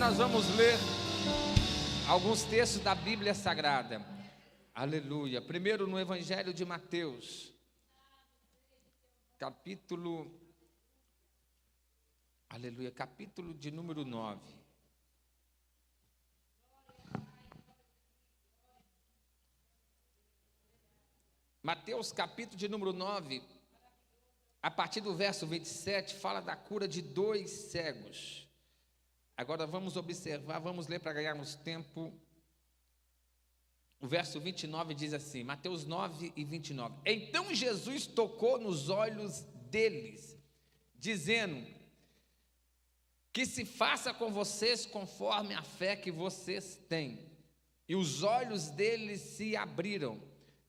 nós vamos ler alguns textos da Bíblia Sagrada. Aleluia. Primeiro no Evangelho de Mateus, capítulo de número 9. Mateus, capítulo de número 9, a partir do verso 27, fala da cura de 2 cegos. Agora vamos observar, vamos ler para ganharmos tempo. O verso 29 diz assim, Mateus 9 e 29. Então Jesus tocou nos olhos deles, dizendo, que se faça com vocês conforme a fé que vocês têm. E os olhos deles se abriram.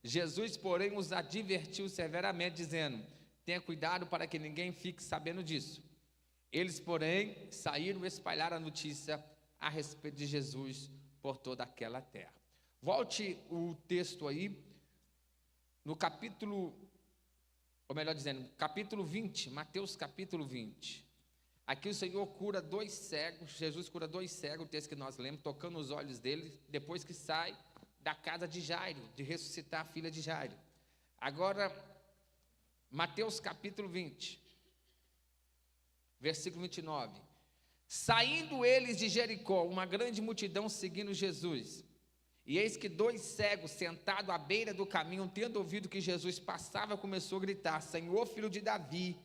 Jesus, porém, os advertiu severamente, dizendo, tenha cuidado para que ninguém fique sabendo disso. Eles, porém, saíram e espalharam a notícia a respeito de Jesus por toda aquela terra. Volte o texto aí, no capítulo 20, Mateus capítulo 20. Aqui o Senhor cura 2 cegos, Jesus cura 2 cegos, o texto que nós lemos, tocando os olhos deles, depois que sai da casa de Jairo, de ressuscitar a filha de Jairo. Agora, Mateus capítulo 20. Versículo 29. Saindo eles de Jericó, uma grande multidão seguindo Jesus. E eis que 2 cegos, sentados à beira do caminho, tendo ouvido que Jesus passava, começou a gritar, Senhor, filho de Davi,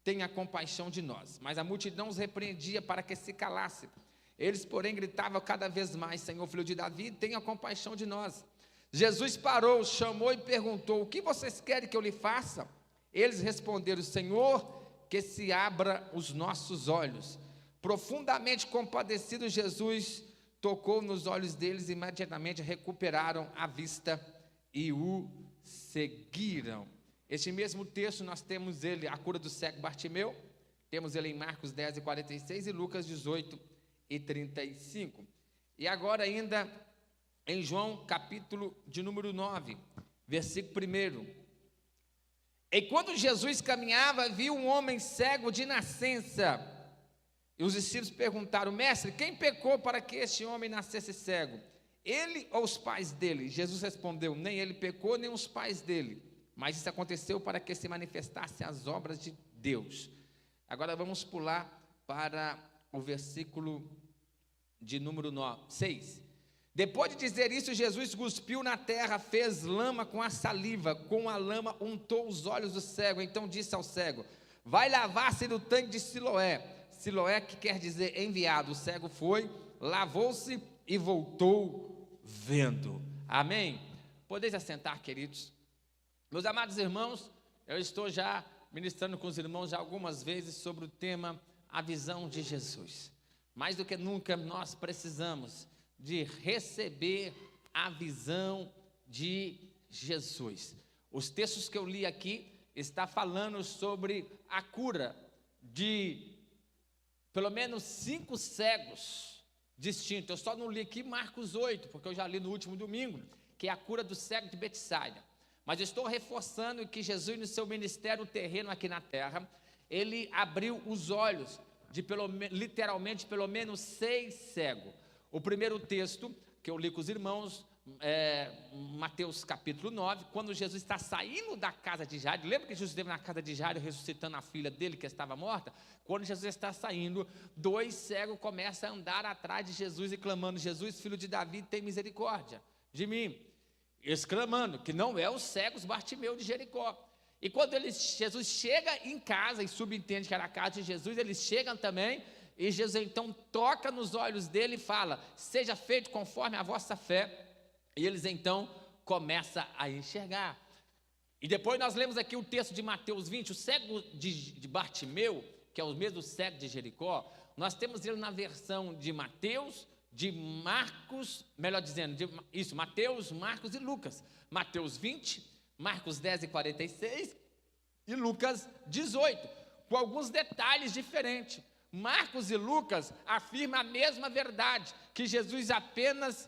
tenha compaixão de nós. Mas a multidão os repreendia para que se calassem. Eles, porém, gritavam cada vez mais, Senhor, filho de Davi, tenha compaixão de nós. Jesus parou, chamou e perguntou, o que vocês querem que eu lhe faça? Eles responderam, Senhor, que se abra os nossos olhos. Profundamente compadecido, Jesus tocou nos olhos deles e imediatamente recuperaram a vista e o seguiram. Este mesmo texto nós temos ele, a cura do cego Bartimeu, temos ele em Marcos 10 e 46 e Lucas 18 e 35. E agora ainda em João capítulo de número 9, versículo 1. E quando Jesus caminhava, viu um homem cego de nascença. E os discípulos perguntaram, mestre, quem pecou para que este homem nascesse cego? Ele ou os pais dele? Jesus respondeu, nem ele pecou, nem os pais dele. Mas isso aconteceu para que se manifestassem as obras de Deus. Agora vamos pular para o versículo de número 6. Depois de dizer isso, Jesus cuspiu na terra, fez lama com a saliva, com a lama untou os olhos do cego, então disse ao cego, vai lavar-se no tanque de Siloé. Siloé que quer dizer enviado. O cego foi, lavou-se e voltou vendo. Amém? Podeis assentar, queridos. Meus amados irmãos, eu estou já ministrando com os irmãos já algumas vezes sobre o tema a visão de Jesus. Mais do que nunca nós precisamos de receber a visão de Jesus. Os textos que eu li aqui está falando sobre a cura de pelo menos 5 cegos distintos. Eu só não li aqui Marcos 8, porque eu já li no último domingo, que é a cura do cego de Betsaida. Mas eu estou reforçando que Jesus, no seu ministério terreno aqui na terra, ele abriu os olhos de literalmente pelo menos 6 cegos. O primeiro texto que eu li com os irmãos, Mateus capítulo 9, quando Jesus está saindo da casa de Jairo, lembra que Jesus esteve na casa de Jairo ressuscitando a filha dele que estava morta? Quando Jesus está saindo, 2 cegos começam a andar atrás de Jesus e clamando, Jesus, filho de Davi, tem misericórdia de mim. Exclamando, que não é os cegos Bartimeu de Jericó. E quando Jesus chega em casa e subentende que era a casa de Jesus, eles chegam também. E Jesus então toca nos olhos dele e fala, seja feito conforme a vossa fé. E eles então começam a enxergar. E depois nós lemos aqui o texto de Mateus 20, o cego de Bartimeu, que é o mesmo cego de Jericó, nós temos ele na versão de Mateus, de Marcos, melhor dizendo, Mateus, Marcos e Lucas. Mateus 20, Marcos 10 e 46 e Lucas 18, com alguns detalhes diferentes. Marcos e Lucas afirmam a mesma verdade, que Jesus apenas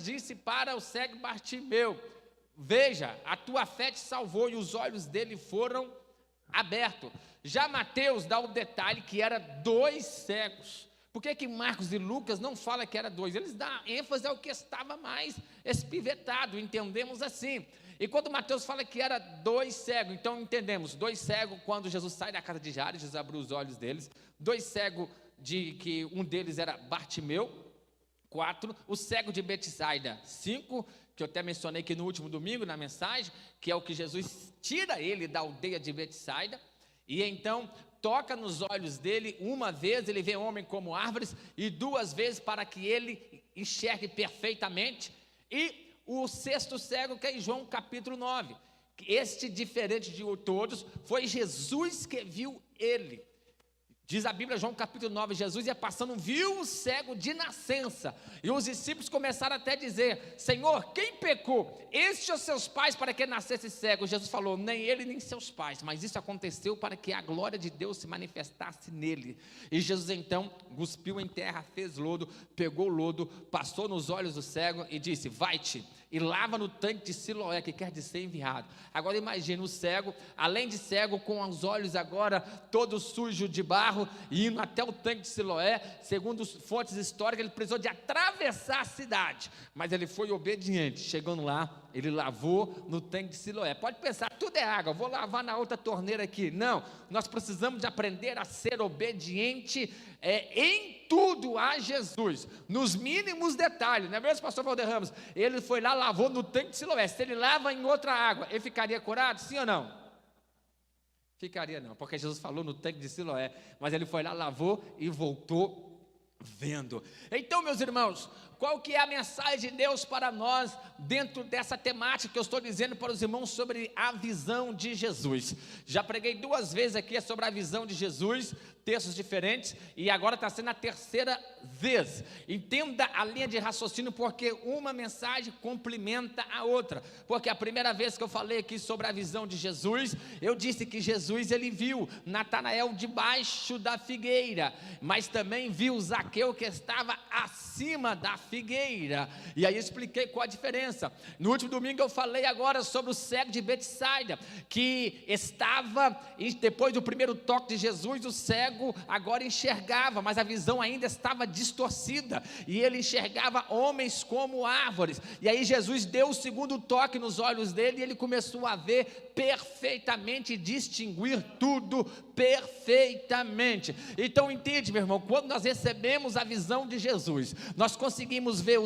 disse para o cego Bartimeu, veja, a tua fé te salvou, e os olhos dele foram abertos. Já Mateus dá o detalhe que era 2 cegos, Por que Marcos e Lucas não falam que era 2? Eles dão ênfase ao que estava mais espivetado, entendemos assim. E quando Mateus fala que era 2 cegos, então entendemos, 2 cegos quando Jesus sai da casa de Jairo, Jesus abriu os olhos deles, 2 cegos de que um deles era Bartimeu, 4, o cego de Betsaida, 5, que eu até mencionei aqui no último domingo na mensagem, que é o que Jesus tira ele da aldeia de Betsaida, e então toca nos olhos dele, uma vez ele vê homem como árvores, e 2 vezes para que ele enxergue perfeitamente, e o 6º cego, que é em João capítulo 9, este diferente de todos, foi Jesus que viu ele. Diz a Bíblia, João capítulo 9, Jesus ia passando, viu o cego de nascença, e os discípulos começaram até a dizer: Senhor, quem pecou, este ou seus pais, para que nascesse cego? Jesus falou: nem ele nem seus pais, mas isso aconteceu para que a glória de Deus se manifestasse nele. E Jesus então cuspiu em terra, fez lodo, pegou o lodo, passou nos olhos do cego e disse: vai-te e lava no tanque de Siloé, que quer dizer enviado. Agora imagine o cego, além de cego, com os olhos agora todo sujo de barro, e indo até o tanque de Siloé. Segundo fontes históricas, ele precisou de atravessar a cidade, mas ele foi obediente. Chegando lá, ele lavou no tanque de Siloé. Pode pensar, tudo é água, vou lavar na outra torneira aqui. Não, nós precisamos de aprender a ser obediente em tudo a Jesus, nos mínimos detalhes, não é mesmo, pastor Valder Ramos? Ele foi lá, lavou no tanque de Siloé. Se ele lava em outra água, ele ficaria curado, sim ou não? Ficaria não, porque Jesus falou no tanque de Siloé, mas ele foi lá, lavou e voltou vendo. Então, meus irmãos, qual que é a mensagem de Deus para nós dentro dessa temática que eu estou dizendo para os irmãos sobre a visão de Jesus? Já preguei 2 vezes aqui sobre a visão de Jesus, textos diferentes, e agora está sendo a 3ª vez. Entenda a linha de raciocínio, porque uma mensagem complementa a outra. Porque a primeira vez que eu falei aqui sobre a visão de Jesus, eu disse que Jesus, ele viu Natanael debaixo da figueira, mas também viu Zaqueu, que estava acima da figueira. E aí eu expliquei qual a diferença. No último domingo eu falei agora sobre o cego de Betsaida, que estava, depois do primeiro toque de Jesus, o cego agora enxergava, mas a visão ainda estava distorcida, e ele enxergava homens como árvores. E aí Jesus deu o 2º toque nos olhos dele, e ele começou a ver perfeitamente, distinguir tudo perfeitamente. Então entende, meu irmão, quando nós recebemos a visão de Jesus, nós conseguimos ver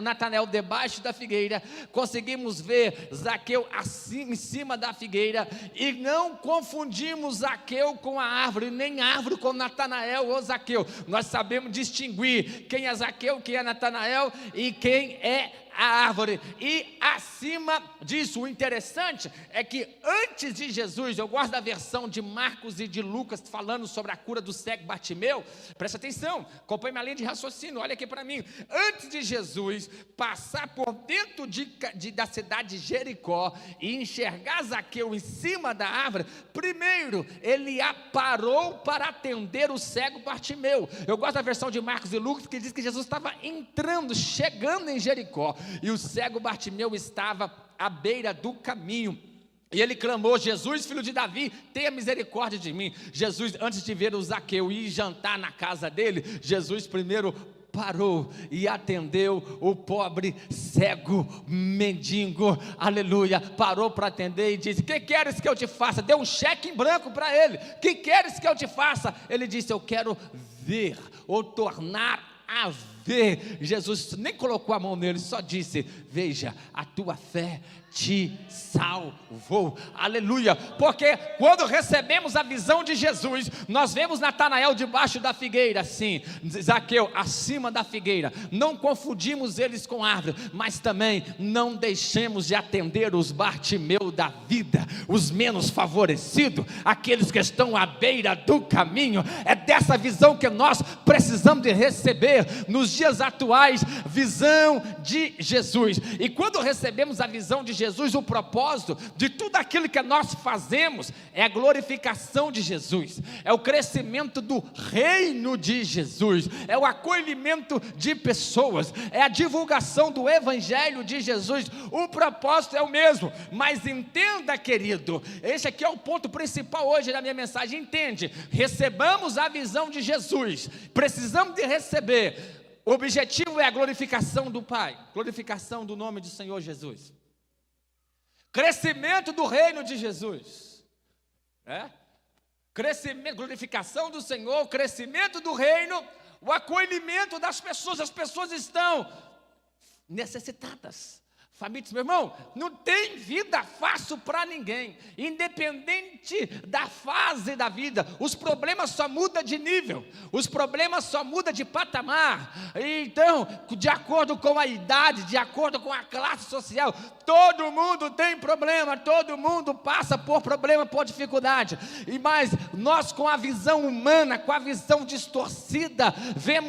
Natanael debaixo da figueira, conseguimos ver Zaqueu acima, em cima da figueira, e não confundimos Zaqueu com a árvore, nem árvore com Natanael ou Zaqueu. Nós sabemos distinguir quem é Zaqueu, quem é Natanael e quem é a árvore. E acima disso, o interessante é que antes de Jesus, eu gosto da versão de Marcos e de Lucas falando sobre a cura do cego Bartimeu. Presta atenção, acompanhe minha linha de raciocínio, olha aqui para mim. Antes de Jesus passar por dentro da cidade de Jericó e enxergar Zaqueu em cima da árvore, primeiro ele parou para atender o cego Bartimeu. Eu gosto da versão de Marcos e Lucas, que diz que Jesus estava entrando, chegando em Jericó, e o cego Bartimeu estava à beira do caminho, e ele clamou: Jesus, filho de Davi, tenha misericórdia de mim. Jesus, antes de ver o Zaqueu ir jantar na casa dele, Jesus primeiro parou e atendeu o pobre cego mendigo, aleluia, parou para atender e disse: que queres que eu te faça? Deu um cheque em branco para ele. Que queres que eu te faça? Ele disse: eu quero ver, ou tornar a ver. Jesus nem colocou a mão nele, só disse: veja, a tua fé te salvou, aleluia. Porque quando recebemos a visão de Jesus, nós vemos Natanael debaixo da figueira, sim, Zaqueu acima da figueira. Não confundimos eles com árvore, mas também não deixemos de atender os Bartimeu da vida, os menos favorecidos, aqueles que estão à beira do caminho. É dessa visão que nós precisamos de receber. receber nos dias atuais visão de Jesus. E quando recebemos a visão de Jesus, o propósito de tudo aquilo que nós fazemos é a glorificação de Jesus, é o crescimento do reino de Jesus, é o acolhimento de pessoas, é a divulgação do evangelho de Jesus. O propósito é o mesmo, mas entenda, querido, esse aqui é o ponto principal hoje da minha mensagem. Entende? Recebamos a visão de Jesus, precisamos de receber. O objetivo é a glorificação do Pai, glorificação do nome do Senhor Jesus, crescimento do reino de Jesus, crescimento, glorificação do Senhor, crescimento do reino, o acolhimento das pessoas. As pessoas estão necessitadas, famintas. Meu irmão, não tem vida fácil para ninguém, independente da fase da vida. Os problemas só mudam de nível, os problemas só mudam de patamar. Então, de acordo com a idade, de acordo com a classe social, todo mundo tem problema, todo mundo passa por problema, por dificuldade. Mas nós, com a visão humana, com a visão distorcida,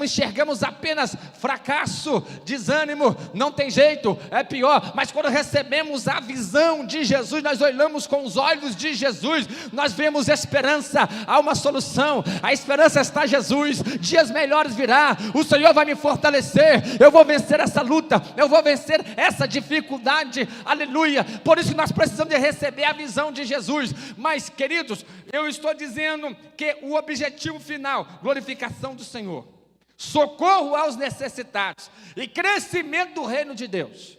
enxergamos apenas fracasso, desânimo, não tem jeito, é pior. Mas quando recebemos a visão de Jesus, nós olhamos com os olhos de Jesus, nós vemos esperança, há uma solução, a esperança está em Jesus, dias melhores virá, o Senhor vai me fortalecer, eu vou vencer essa luta, eu vou vencer essa dificuldade, aleluia. Por isso que nós precisamos de receber a visão de Jesus. Mas, queridos, eu estou dizendo que o objetivo final, glorificação do Senhor, socorro aos necessitados e crescimento do reino de Deus.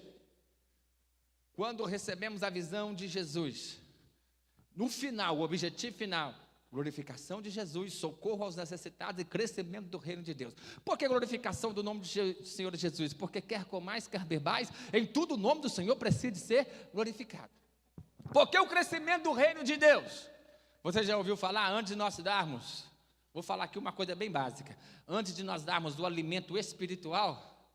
Quando recebemos a visão de Jesus, no final, o objetivo final, glorificação de Jesus, socorro aos necessitados e crescimento do reino de Deus. Por que glorificação do nome do Senhor Jesus? Porque quer comais, quer bebais, em tudo o nome do Senhor precisa ser glorificado. Porque o crescimento do reino de Deus, você já ouviu falar, antes de nós darmos, vou falar aqui uma coisa bem básica, antes de nós darmos o alimento espiritual,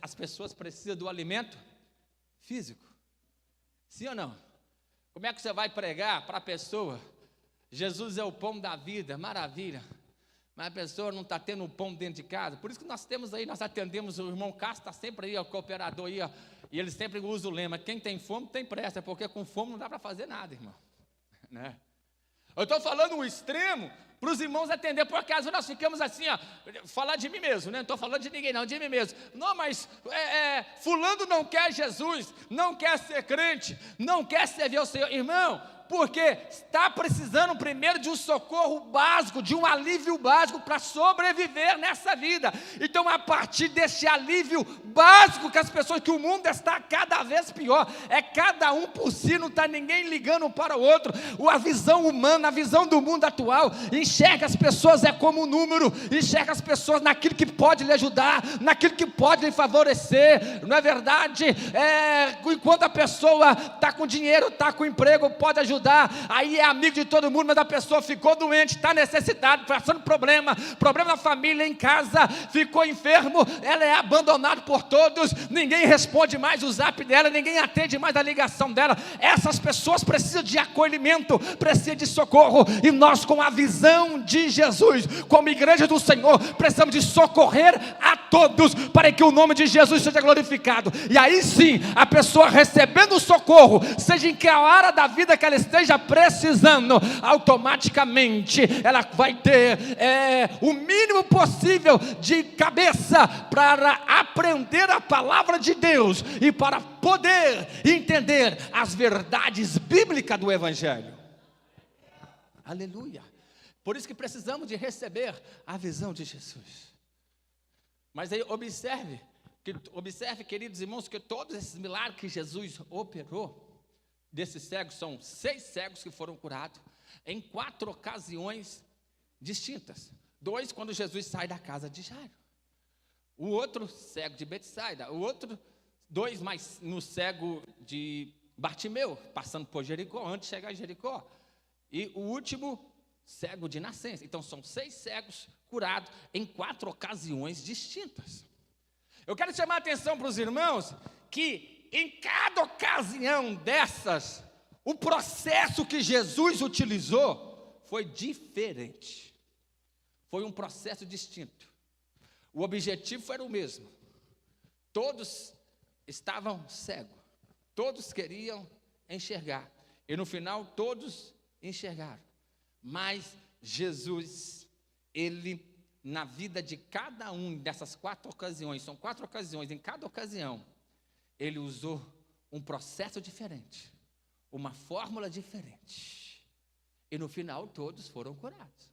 as pessoas precisam do alimento físico. Sim ou não? Como é que você vai pregar para a pessoa, Jesus é o pão da vida, maravilha, mas a pessoa não está tendo o pão dentro de casa? Por isso que nós temos aí, nós atendemos, o irmão Castro está sempre aí, o cooperador aí, ó, e ele sempre usa o lema, quem tem fome tem pressa, porque com fome não dá para fazer nada, irmão, né? Eu estou falando o extremo para os irmãos atender, por acaso nós ficamos assim, ó, falar de mim mesmo, né? Não estou falando de ninguém não, de mim mesmo. Não, mas fulano não quer Jesus, não quer ser crente, não quer servir ao Senhor. Irmão, porque está precisando primeiro de um socorro básico, de um alívio básico para sobreviver nessa vida. Então, a partir desse alívio básico que as pessoas, que o mundo está cada vez pior, é cada um por si, não está ninguém ligando um para o outro. A visão humana, a visão do mundo atual, enxerga as pessoas como um número, enxerga as pessoas naquilo que pode lhe ajudar, naquilo que pode lhe favorecer, não é verdade? Enquanto a pessoa está com dinheiro, está com emprego, pode ajudar, aí é amigo de todo mundo, mas a pessoa ficou doente, está necessitada, passando problema na família, em casa, ficou enfermo, ela é abandonada por todos, ninguém responde mais o zap dela, ninguém atende mais a ligação dela. Essas pessoas precisam de acolhimento, precisam de socorro, e nós, com a visão de Jesus, como igreja do Senhor, precisamos de socorrer a todos, para que o nome de Jesus seja glorificado. E aí sim, a pessoa recebendo o socorro, seja em que a hora da vida que ela esteja precisando, automaticamente ela vai ter o mínimo possível de cabeça para aprender a palavra de Deus e para poder entender as verdades bíblicas do Evangelho. Aleluia. Por isso que precisamos de receber a visão de Jesus. Mas aí observe, queridos irmãos, que todos esses milagres que Jesus operou, desses cegos, são 6 cegos que foram curados em 4 ocasiões distintas. 2 quando Jesus sai da casa de Jairo, o outro cego de Betsaida, o outro 2 mais no cego de Bartimeu, passando por Jericó, antes de chegar em Jericó, e o último cego de nascença. Então são 6 cegos curados em 4 ocasiões distintas. Eu quero chamar a atenção para os irmãos que em cada ocasião dessas, o processo que Jesus utilizou foi diferente. Foi um processo distinto. O objetivo era o mesmo. Todos estavam cegos. Todos queriam enxergar. E no final todos enxergaram. Mas Jesus, ele, na vida de cada um dessas 4 ocasiões, são 4 ocasiões, em cada ocasião, ele usou um processo diferente, uma fórmula diferente. E no final todos foram curados.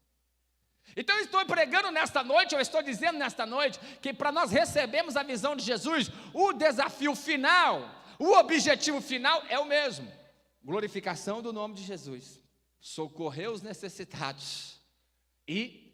Então eu estou pregando nesta noite, eu estou dizendo nesta noite, que para nós recebermos a visão de Jesus, o desafio final, o objetivo final é o mesmo: glorificação do nome de Jesus, socorrer os necessitados e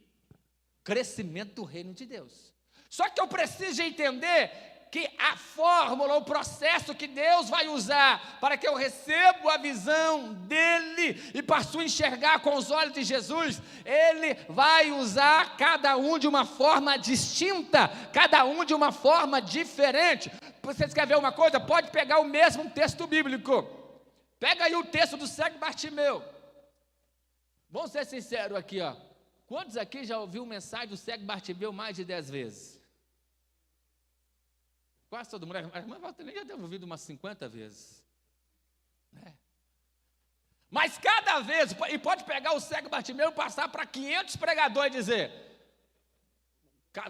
crescimento do reino de Deus. Só que eu preciso entender que a fórmula, o processo que Deus vai usar para que eu receba a visão dele e passo a enxergar com os olhos de Jesus, ele vai usar cada um de uma forma distinta, cada um de uma forma diferente. Vocês querem ver uma coisa? Pode pegar o mesmo texto bíblico. Pega aí o texto do cego Bartimeu. Vamos ser sinceros aqui, ó. Quantos aqui já ouviu mensagem do cego Bartimeu mais de 10 vezes? Quase todo mundo. A irmã Valternei já deve ouvido umas 50 vezes. Mas cada vez, e pode pegar o cego Bartimeu e passar para 500 pregadores e dizer: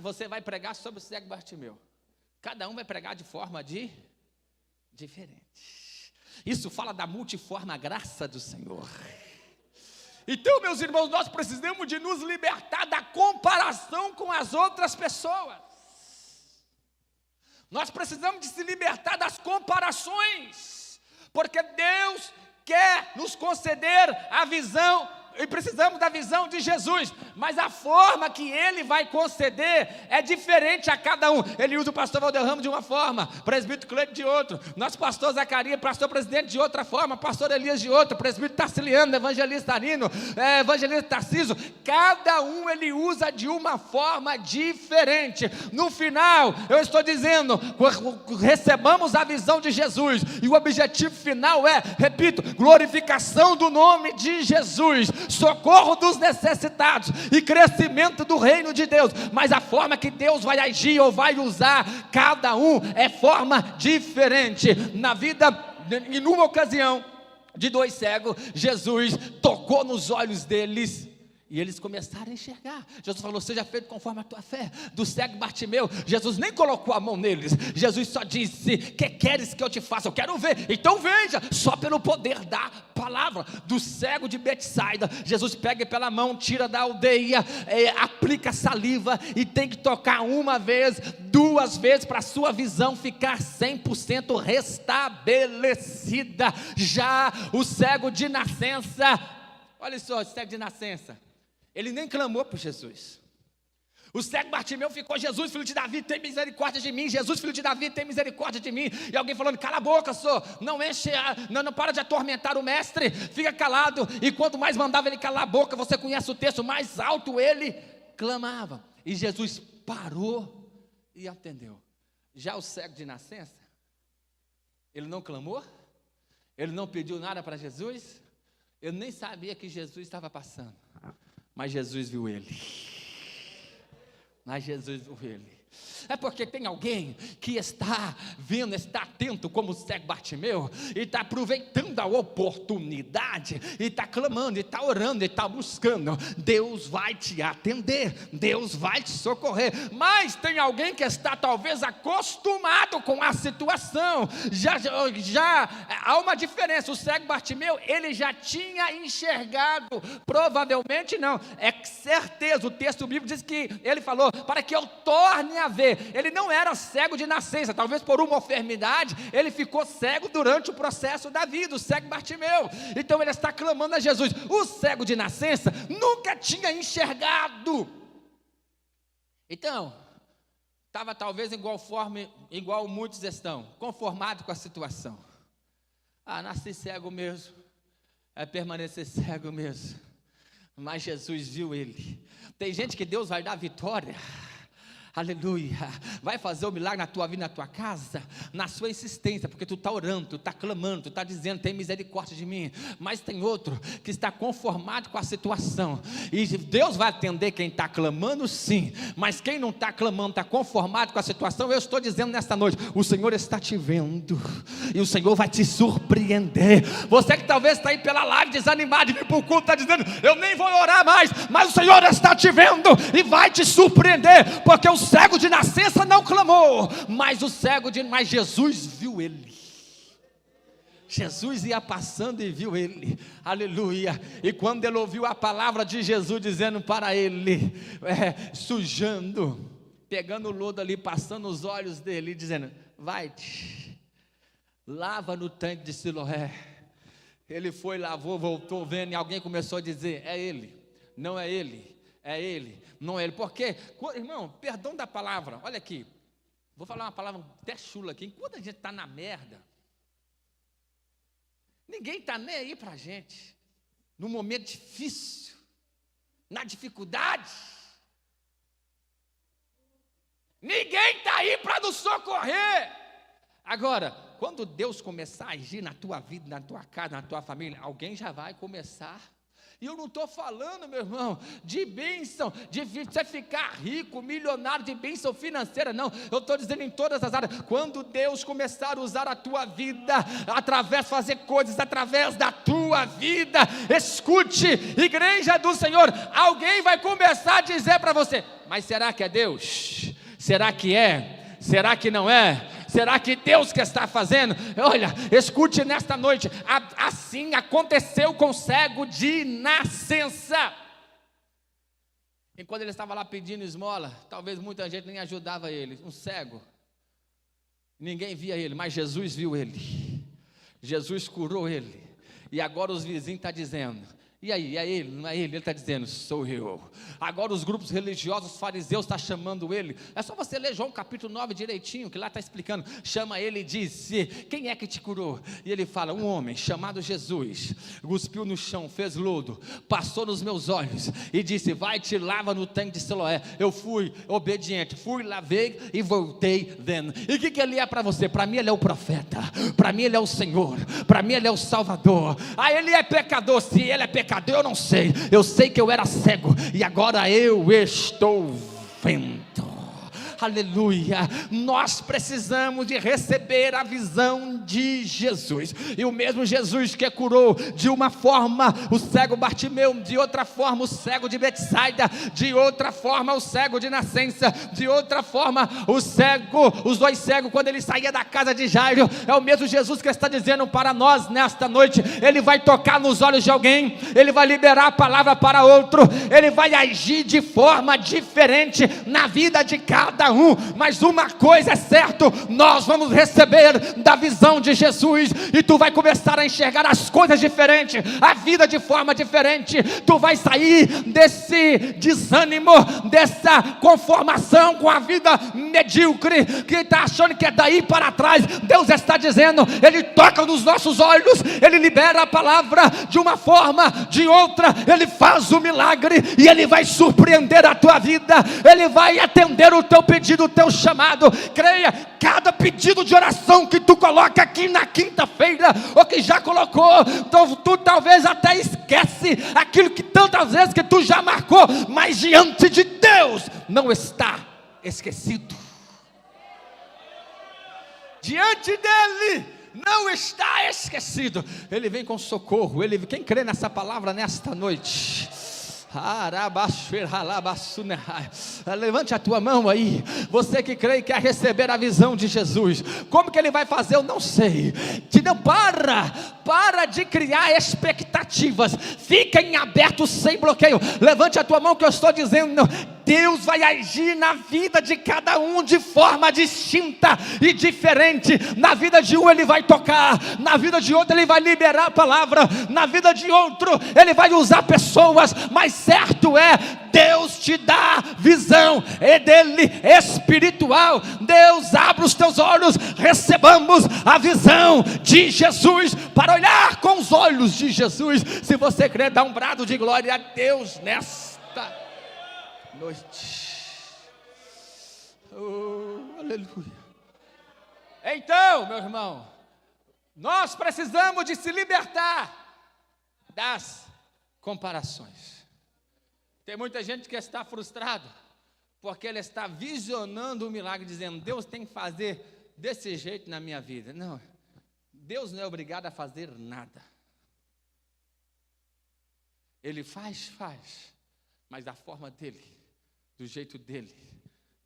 você vai pregar sobre o cego Bartimeu. Cada um vai pregar de forma diferente. Isso fala da multiforme graça do Senhor. Então, meus irmãos, nós precisamos de nos libertar da comparação com as outras pessoas. Nós precisamos de se libertar das comparações, porque Deus quer nos conceder a visão, e precisamos da visão de Jesus, mas a forma que Ele vai conceder é diferente a cada um. Ele usa o pastor Valderramo de uma forma, presbítero Cleide de outra, nosso pastor Zacarias, pastor presidente de outra forma, pastor Elias de outra, presbítero Tarciliano, evangelista Arino, evangelista Tarciso. Cada um ele usa de uma forma diferente. No final, eu estou dizendo, recebamos a visão de Jesus, e o objetivo final é, repito, glorificação do nome de Jesus, socorro dos necessitados e crescimento do reino de Deus. Mas a forma que Deus vai agir ou vai usar cada um é forma diferente. Na vida, em uma ocasião de 2 cegos, Jesus tocou nos olhos deles e eles começaram a enxergar. Jesus falou: seja feito conforme a tua fé. Do cego Bartimeu, Jesus nem colocou a mão neles. Jesus só disse: que queres que eu te faça? Eu quero ver. Então veja, só pelo poder da palavra. Do cego de Betsaida, Jesus pega pela mão, tira da aldeia, aplica saliva e tem que tocar uma vez, 2 vezes, para a sua visão ficar 100% restabelecida. Já o cego de nascença, olha só, o cego de nascença, ele nem clamou por Jesus. O cego Bartimeu ficou: Jesus, filho de Davi, tem misericórdia de mim. Jesus, filho de Davi, tem misericórdia de mim. E alguém falando: cala a boca, senhor, não para de atormentar o mestre, fica calado. E quanto mais mandava ele calar a boca, você conhece o texto, mais alto ele clamava. E Jesus parou e atendeu. Já o cego de nascença, ele não clamou, ele não pediu nada para Jesus, ele nem sabia que Jesus estava passando. Mas Jesus viu ele. É porque tem alguém que está vendo, está atento como o cego Bartimeu, e está aproveitando a oportunidade, e está clamando, e está orando, e está buscando. Deus vai te atender, Deus vai te socorrer. Mas tem alguém que está talvez acostumado com a situação. Já há uma diferença. O cego Bartimeu, ele já tinha enxergado, provavelmente não, é certeza, o texto bíblico diz que ele falou: para que eu torne a ver. Ele não era cego de nascença, talvez por uma enfermidade, ele ficou cego durante o processo da vida, o cego Bartimeu. Então ele está clamando a Jesus. O cego de nascença nunca tinha enxergado. Então, estava talvez igual muitos estão, conformado com a situação. Nasci cego mesmo, é permanecer cego mesmo. Mas Jesus viu ele. Tem gente que Deus vai dar vitória Aleluia. Vai fazer o milagre na tua vida, na tua casa, na sua insistência, porque tu está orando, tu está clamando, tu está dizendo, tem misericórdia de mim. Mas tem outro que está conformado com a situação, e Deus vai atender quem está clamando, sim, mas quem não está clamando, está conformado com a situação. Eu estou dizendo nesta noite, o Senhor está te vendo, e o Senhor vai te surpreender. Você que talvez está aí pela live desanimado, e vir para o culto, está dizendo, eu nem vou orar mais, mas o Senhor está te vendo, e vai te surpreender, porque o cego de nascença não clamou, mas Jesus viu ele. Jesus ia passando e viu ele, aleluia. E quando ele ouviu a palavra de Jesus dizendo para ele, sujando, pegando o lodo ali, passando os olhos dele, dizendo, vai-te, lava no tanque de Siloé. Ele foi, lavou, voltou vendo, e alguém começou a dizer, é ele, não é ele. É ele, não é ele. Porque, irmão, perdão da palavra, olha aqui, vou falar uma palavra até chula aqui. Enquanto a gente está na merda, ninguém está nem aí para a gente, no momento difícil, na dificuldade, ninguém está aí para nos socorrer. Agora, quando Deus começar a agir na tua vida, na tua casa, na tua família, alguém já vai começar. E eu não estou falando, meu irmão, de bênção, de você ficar rico, milionário, de bênção financeira, não. Eu estou dizendo em todas as áreas. Quando Deus começar a usar a tua vida, fazer coisas através da tua vida, escute, igreja do Senhor, alguém vai começar a dizer para você, mas será que é Deus? Será que é? Será que não é? Será que Deus que está fazendo? Olha, escute nesta noite, assim aconteceu com o cego de nascença. Enquanto ele estava lá pedindo esmola, talvez muita gente nem ajudava ele, um cego, ninguém via ele, mas Jesus viu ele, Jesus curou ele, e agora os vizinhos estão dizendo, e aí, é ele, não é ele? Ele está dizendo, sou eu. Agora os grupos religiosos, os fariseus estão chamando ele. É só você ler João capítulo 9 direitinho, que lá está explicando. Chama ele e disse, quem é que te curou? E ele fala, um homem chamado Jesus, cuspiu no chão, fez lodo, passou nos meus olhos e disse, vai, te lava no tanque de Siloé. Eu fui obediente, fui, lavei e voltei vendo. E o que ele é para você? Para mim ele é o profeta, para mim ele é o Senhor, para mim ele é o Salvador. Ah, ele é pecador, se ele é pecador, eu não sei, eu sei que eu era cego e agora eu estou vendo. Aleluia, nós precisamos de receber a visão de Jesus, e o mesmo Jesus que curou de uma forma o cego Bartimeu, de outra forma o cego de Betsaida, de outra forma o cego de nascença, de outra forma os dois cegos quando ele saía da casa de Jairo, é o mesmo Jesus que está dizendo para nós nesta noite. Ele vai tocar nos olhos de alguém, ele vai liberar a palavra para outro, ele vai agir de forma diferente na vida de cada um, mas uma coisa é certa, nós vamos receber da visão de Jesus, e tu vai começar a enxergar as coisas diferentes, a vida de forma diferente, tu vai sair desse desânimo, dessa conformação com a vida medíocre, que está achando que é daí para trás. Deus está dizendo, Ele toca nos nossos olhos, Ele libera a palavra de uma forma, de outra, Ele faz o milagre, e Ele vai surpreender a tua vida, Ele vai atender o teu pedido, o teu chamado. Creia, cada pedido de oração que tu coloca aqui na quinta-feira, ou que já colocou, então tu talvez até esquece aquilo que tantas vezes que tu já marcou, mas diante de Deus não está esquecido. Diante dele não está esquecido. Ele vem com socorro. Quem crê nessa palavra nesta noite? Levante a tua mão aí, você que crê e quer receber a visão de Jesus. Como que ele vai fazer? Eu não sei. Não, para de criar expectativas, fica em aberto sem bloqueio. Levante a tua mão que eu estou dizendo, Deus vai agir na vida de cada um de forma distinta e diferente. Na vida de um ele vai tocar, na vida de outro ele vai liberar a palavra, na vida de outro ele vai usar pessoas, mas certo é, Deus te dá visão, é dele espiritual. Deus abre os teus olhos, recebamos a visão de Jesus, para olhar com os olhos de Jesus. Se você crer, dá um brado de glória a Deus nesta noite. Aleluia. Então, meu irmão, nós precisamos de se libertar das comparações. Tem muita gente que está frustrada, porque ele está visionando o milagre, dizendo, Deus tem que fazer desse jeito na minha vida. Não, Deus não é obrigado a fazer nada. Ele faz, mas da forma dele, do jeito dele,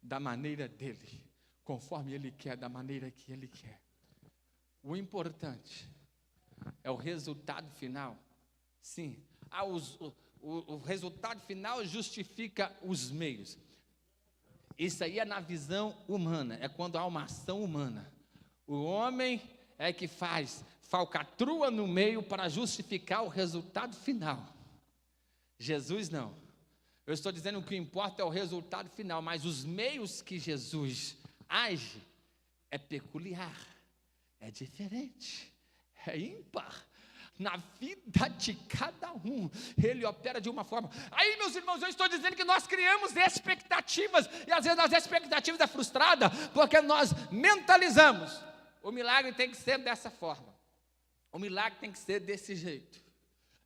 da maneira dele, conforme ele quer, da maneira que ele quer. O importante é o resultado final. Sim, o resultado final justifica os meios. Isso aí é na visão humana, é quando há uma ação humana. O homem é que faz falcatrua no meio para justificar o resultado final. Jesus não. Eu estou dizendo que o que importa é o resultado final, mas os meios que Jesus age é peculiar, é diferente, é ímpar. Na vida de cada um, ele opera de uma forma. Aí, meus irmãos, eu estou dizendo que nós criamos expectativas, e às vezes as expectativas é frustrada, porque nós mentalizamos, o milagre tem que ser dessa forma, o milagre tem que ser desse jeito,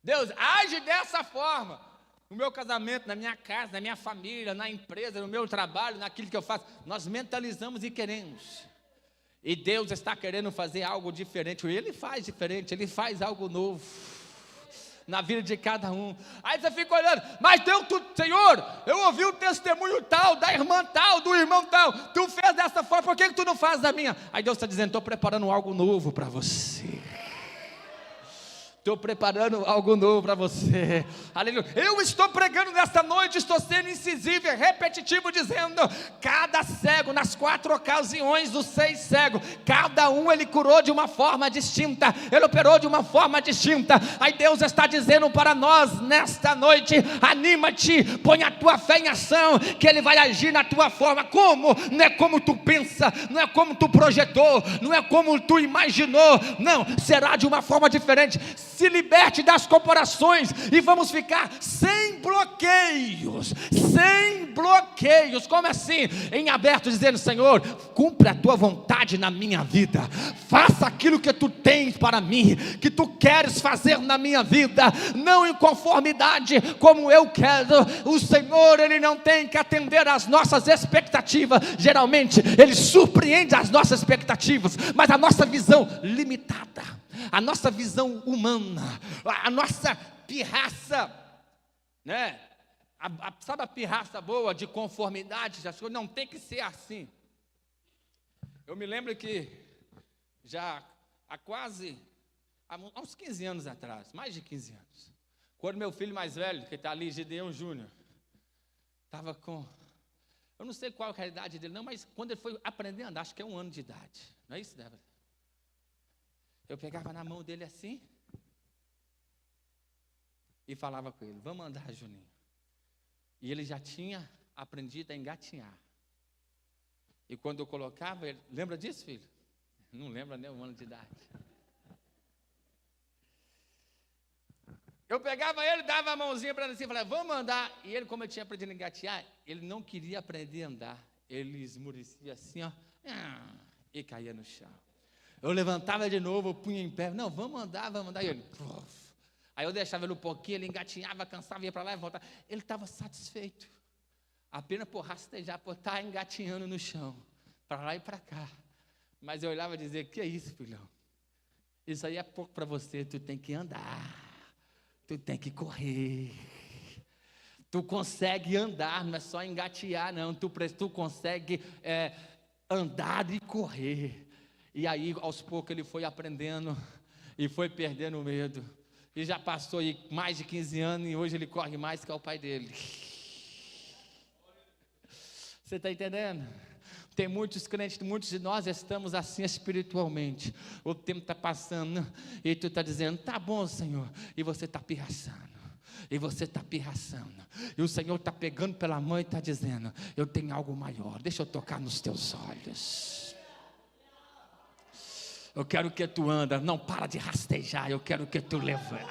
Deus age dessa forma, no meu casamento, na minha casa, na minha família, na empresa, no meu trabalho, naquilo que eu faço, nós mentalizamos e queremos. E Deus está querendo fazer algo diferente. Ele faz diferente, Ele faz algo novo na vida de cada um. Aí você fica olhando, mas Deus, Senhor, eu ouvi o testemunho tal, da irmã tal, do irmão tal, tu fez dessa forma, por que tu não faz da minha? Aí Deus está dizendo, estou preparando algo novo para você. Estou preparando algo novo para você, aleluia. Eu estou pregando nesta noite, estou sendo incisivo e repetitivo, dizendo, cada cego, nas 4 ocasiões dos 6 cegos, cada um ele curou de uma forma distinta, ele operou de uma forma distinta. Aí Deus está dizendo para nós nesta noite, anima-te, põe a tua fé em ação, que Ele vai agir na tua forma. Como? Não é como tu pensa, não é como tu projetou, não é como tu imaginou, não, será de uma forma diferente. Se liberte das comparações e vamos ficar sem bloqueios, como assim? Em aberto, dizendo, Senhor, cumpre a tua vontade na minha vida, faça aquilo que tu tens para mim, que tu queres fazer na minha vida, não em conformidade como eu quero. O Senhor, Ele não tem que atender às nossas expectativas, geralmente Ele surpreende as nossas expectativas, mas a nossa visão limitada, a nossa visão humana, a nossa pirraça, né? Sabe a pirraça boa de conformidade? As coisas não tem que ser assim. Eu me lembro que já há uns 15 anos atrás, mais de 15 anos, quando meu filho mais velho, que está ali, Gideon Júnior, estava com, eu não sei qual é a idade dele não, mas quando ele foi aprender a andar, acho que é 1 ano de idade, não é isso, Débora? Eu pegava na mão dele assim e falava com ele, vamos andar, Juninho. E ele já tinha aprendido a engatinhar. E quando eu colocava ele, lembra disso, filho? Não lembra nem 1 ano de idade. Eu pegava ele, dava a mãozinha para ele assim, falava, vamos andar. E ele, como eu tinha aprendido a engatinhar, ele não queria aprender a andar. Ele esmurecia assim, ó, e caía no chão. Eu levantava de novo, eu punha em pé, não, vamos andar, e ele, aí eu deixava ele um pouquinho, ele engatinhava, cansava, ia para lá e voltava, ele estava satisfeito, apenas por rastejar, por estar engatinhando no chão, para lá e para cá, mas eu olhava e dizia, que é isso, filhão, isso aí é pouco para você, tu tem que andar, tu tem que correr, tu consegue andar, não é só engatear não, tu consegue andar e correr. E aí, aos poucos, ele foi aprendendo e foi perdendo o medo. E já passou aí mais de 15 anos e hoje ele corre mais que o pai dele. Você está entendendo? Tem muitos crentes, muitos de nós estamos assim espiritualmente. O tempo está passando e tu está dizendo, tá bom, Senhor. E você está pirraçando. E você está pirraçando. E o Senhor está pegando pela mão e está dizendo, eu tenho algo maior. Deixa eu tocar nos teus olhos. Eu quero que tu anda, não para de rastejar, eu quero que tu levante.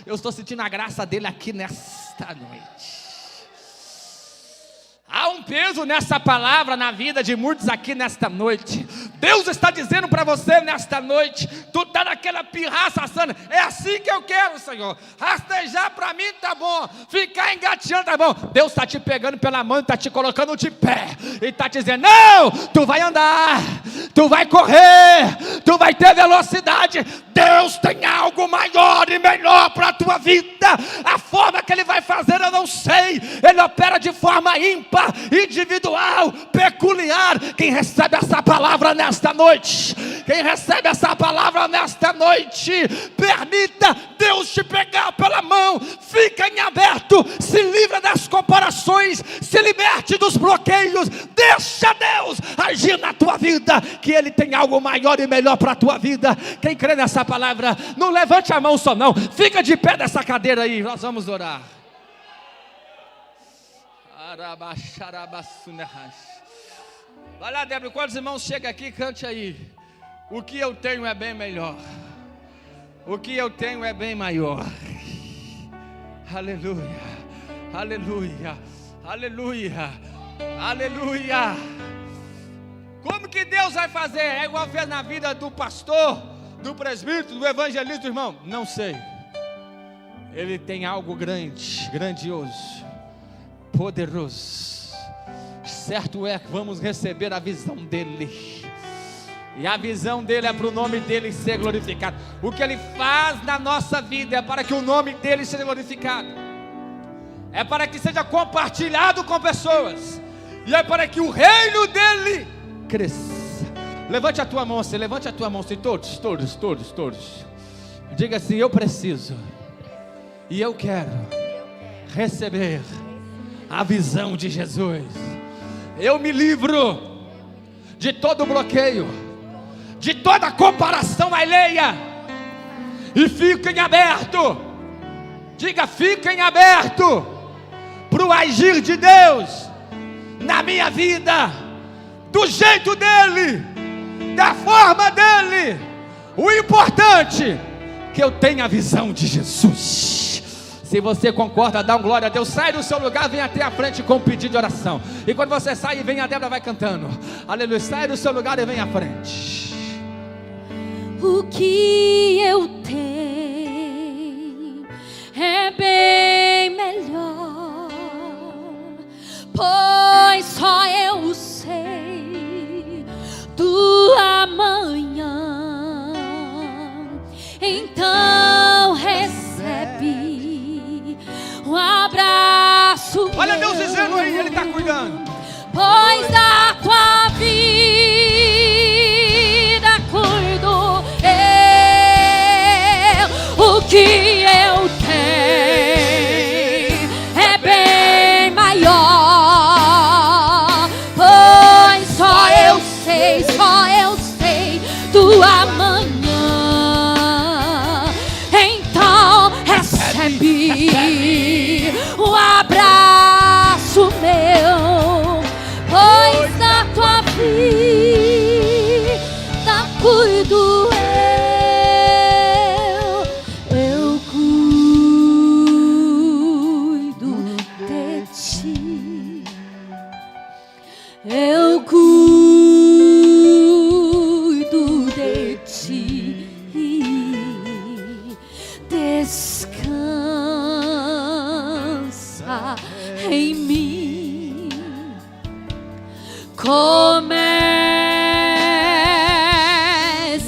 Eu estou sentindo a graça dele aqui nesta noite. Há um um peso nessa palavra na vida de muitos aqui nesta noite. Deus está dizendo para você nesta noite: tu está naquela pirraça assando, é assim que eu quero, Senhor. Rastejar para mim tá bom, ficar engateando tá bom. Deus está te pegando pela mão e está te colocando de pé, e está te dizendo: não, tu vai andar, tu vai correr, tu vai ter velocidade. Deus tem algo maior e melhor para a tua vida. A forma que Ele vai fazer eu não sei. Ele opera de forma ímpar, individual, peculiar. Quem recebe essa palavra nesta noite, quem recebe essa palavra nesta noite, permita Deus te pegar pela mão. Fica em aberto, se livra das comparações, se liberte dos bloqueios. Deixa Deus agir na tua vida, que Ele tem algo maior e melhor para a tua vida. Quem crê nessa palavra, não levante a mão só não, fica de pé dessa cadeira aí, nós vamos orar. Vai lá, Débora, quando os irmãos chegam aqui, cante aí: o que eu tenho é bem melhor, o que eu tenho é bem maior. Aleluia, aleluia, aleluia, aleluia. Como que Deus vai fazer? É igual fez na vida do pastor, do presbítero, do evangelista, irmão? Não sei. Ele tem algo grande, grandioso, poderoso. Certo é que vamos receber a visão dele, e a visão dele é para o nome dele ser glorificado. O que ele faz na nossa vida é para que o nome dele seja glorificado, é para que seja compartilhado com pessoas, e é para que o reino dele cresça. Levante a tua mão assim, levante a tua mão assim, todos. Diga assim: eu preciso e eu quero receber a visão de Jesus. Eu me livro de todo bloqueio, de toda comparação alheia, e fico em aberto. Diga: fico em aberto para o agir de Deus na minha vida, do jeito dele, da forma dele. O importante é que eu tenha a visão de Jesus. Se você concorda, dá um glória a Deus. Sai do seu lugar, vem até a frente com um pedido de oração. E quando você sai, vem a Débora, vai cantando. Aleluia. Sai do seu lugar e vem à frente. O que eu tenho é bem melhor, pois só eu sei do amanhã. Então recebe um abraço. Olha meu, Deus dizendo aí, Ele está cuidando. pois da tua vida cuido eu. O que eu tenho é bem maior, pois só eu sei do amanhã. Então recebe um abraço meu, pois da tua vida cuido eu cuido de ti, eu cuido de ti. Descansa em mim, comece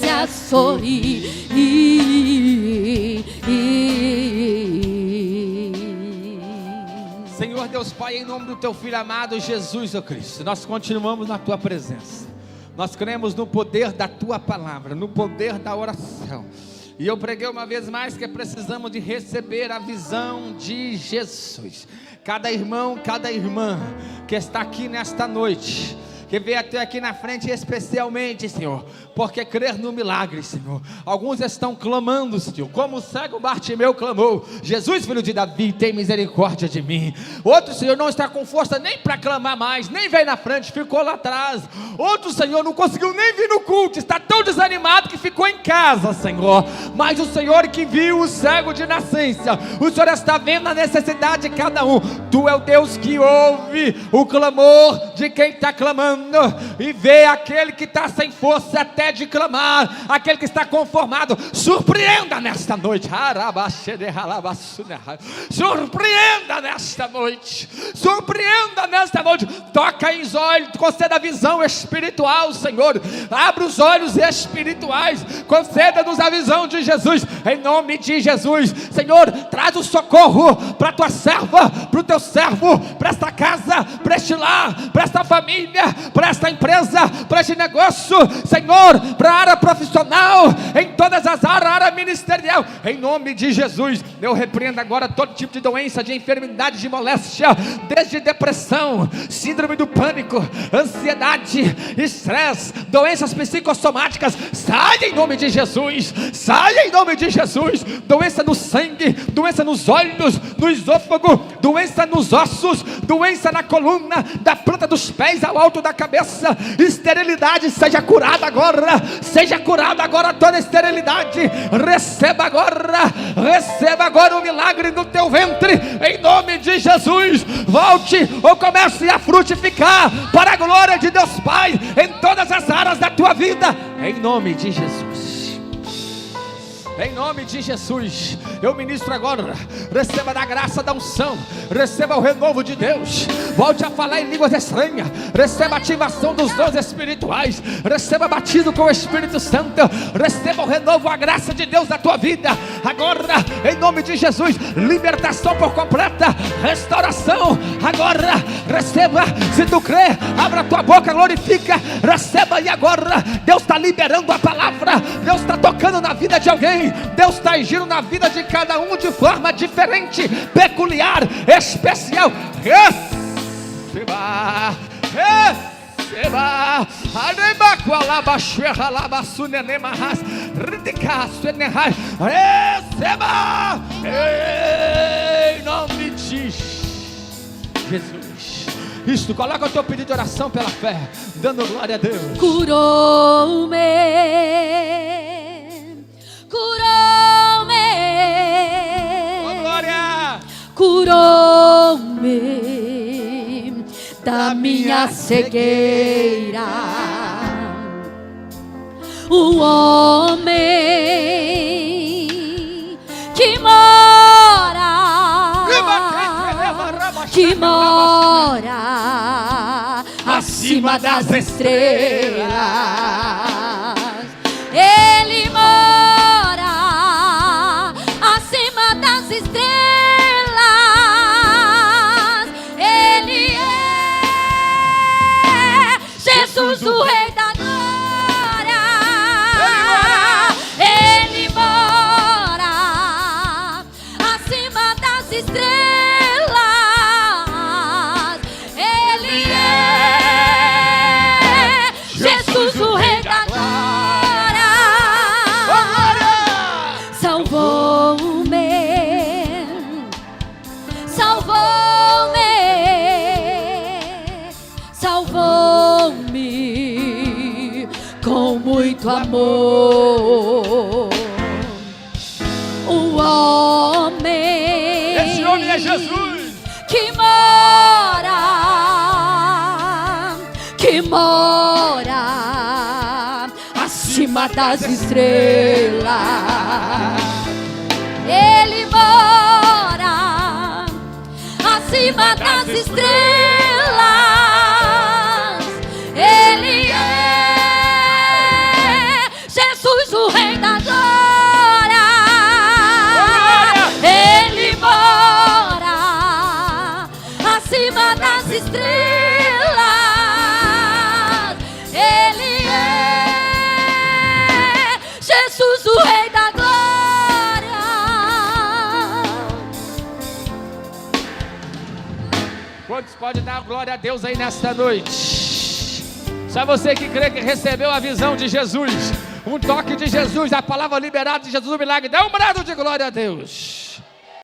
a sorrir. Senhor Deus Pai, em nome do Teu Filho amado Jesus, ó Cristo, nós continuamos na Tua presença. Nós cremos no poder da Tua palavra, no poder da oração. E eu preguei uma vez mais que precisamos de receber a visão de Jesus. Cada irmão, cada irmã que está aqui nesta noite, que veio até aqui na frente especialmente, Senhor, porque crer no milagre, Senhor. Alguns estão clamando, Senhor, como o cego Bartimeu clamou: Jesus, filho de Davi, tem misericórdia de mim. Outro, Senhor, não está com força nem para clamar mais, nem veio na frente, ficou lá atrás. Outro, Senhor, não conseguiu nem vir no culto, está tão desanimado que ficou em casa, Senhor. Mas o Senhor que viu o cego de nascença, o Senhor está vendo a necessidade de cada um. Tu é o Deus que ouve o clamor de quem está clamando, e vê aquele que está sem força até de clamar, aquele que está conformado. Surpreenda nesta noite, surpreenda nesta noite, surpreenda nesta noite. Toca em os olhos, conceda a visão espiritual, Senhor. Abre os olhos espirituais, conceda-nos a visão de Jesus, em nome de Jesus. Senhor, traz o socorro para a tua serva, para o teu servo, para esta casa, para este lar, para esta família, para esta empresa, para este negócio, Senhor, para a área profissional, em todas as áreas, área ministerial, em nome de Jesus. Eu repreendo agora todo tipo de doença, de enfermidade, de moléstia, desde depressão, síndrome do pânico, ansiedade, estresse, doenças psicossomáticas. Sai em nome de Jesus, sai em nome de Jesus. Doença no sangue, doença nos olhos, no esôfago, doença nos ossos, doença na coluna, da planta dos pés ao alto da cabeça. Esterilidade, seja curada agora, seja curada agora toda esterilidade. Receba agora o milagre no teu ventre, em nome de Jesus. Volte ou comece a frutificar para a glória de Deus Pai, em todas as áreas da tua vida, em nome de Jesus. Em nome de Jesus, eu ministro agora. Receba da graça da unção, receba o renovo de Deus. Volte a falar em línguas estranhas, receba a ativação dos dons espirituais, receba batido com o Espírito Santo, receba o renovo, a graça de Deus na tua vida. Agora, em nome de Jesus, libertação por completa, restauração. Agora, receba, se tu crê, abra a tua boca, glorifica, receba. E agora, Deus está liberando a palavra, Deus está tocando na vida de alguém, Deus está agindo na vida de cada um de forma diferente, peculiar, especial. Receba, receba, receba, em nome de Jesus. Isto, coloca o teu pedido de oração pela fé, dando glória a Deus. Curou-me, curou-me, oh, glória, curou-me da minha cegueira. O homem que mora acima das estrelas, ele mora acima das estrelas, ele é Jesus, o Rei da glória, ele mora acima das estrelas. Muito amor, o homem, esse homem é Jesus, que mora acima das estrelas, ele mora acima das estrelas, ele é Jesus, o Rei da glória, ele mora acima das estrelas, ele é Jesus, o Rei da glória. Quantos podem dar glória a Deus aí nesta noite? Só você que crê que recebeu a visão de Jesus, um toque de Jesus, a palavra liberada de Jesus, o milagre. Dá um brado de glória a Deus.